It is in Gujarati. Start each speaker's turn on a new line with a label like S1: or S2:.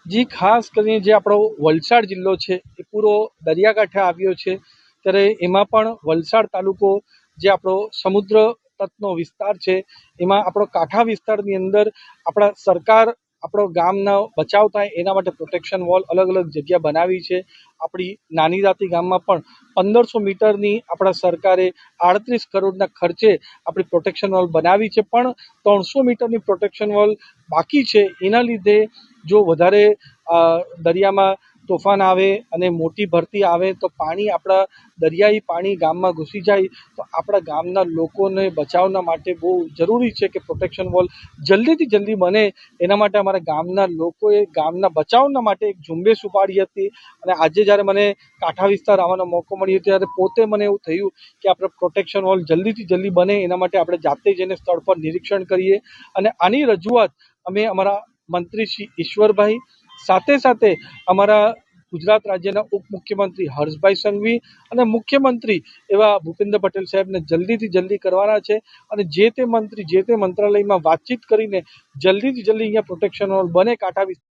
S1: જી, ખાસ કરીને જે આપણો વલસાડ જિલ્લો છે એ પૂરો દરિયાકાંઠે આવ્યો છે, ત્યારે એમાં પણ વલસાડ તાલુકો જે આપણો સમુદ્ર તટનો વિસ્તાર છે એમાં આપણો કાંઠા વિસ્તારની અંદર આપણા સરકાર આપણો ગામના બચાવ થાય એના માટે પ્રોટેક્શન વોલ અલગ અલગ જગ્યા બનાવી છે. આપણી નાની દાતી ગામમાં પણ 1500 મીટરની આપણા સરકારે 38 કરોડના ખર્ચે આપણી પ્રોટેક્શન વોલ બનાવી છે, પણ 300 મીટરની પ્રોટેક્શન વોલ બાકી છે. એના લીધે જો વધારે દરિયામાં તોફાન આવે અને મોટી ભરતી આવે તો પાણી આપણા દરિયાઈ પાણી ગામમાં ઘૂસી જાય તો આપણા ગામના લોકોને બચાવના માટે બહુ જરૂરી છે કે પ્રોટેક્શન વોલ જલ્દીથી જલ્દી બને. એના માટે અમારા ગામના લોકોએ ગામના બચાવના માટે એક ઝુંબેશ ઉપાડી હતી અને આજે જ્યારે મને કાંઠા વિસ્તાર આવવાનો મોકો મળ્યો ત્યારે પોતે મને એવું થયું કે આપણે પ્રોટેક્શન વોલ જલ્દીથી જલ્દી બને એના માટે આપણે જાતે જઈને સ્થળ પર નિરીક્ષણ કરીએ અને આની રજૂઆત અમે અમારા મંત્રી શ્રી ઈશ્વરભાઈ સાથે સાથે અમારા ગુજરાત રાજ્યના ઉપમુખ્યમંત્રી હર્ષભાઈ સંઘવી અને મુખ્યમંત્રી એવા ભૂપેન્દ્ર પટેલ સાહેબને જલ્દીથી જલ્દી કરવાના છે અને જે તે મંત્રી જે તે મંત્રાલયમાં વાતચીત કરીને જલ્દીથી જલ્દી અહીંયા પ્રોટેક્શન વોલ બને કાંઠા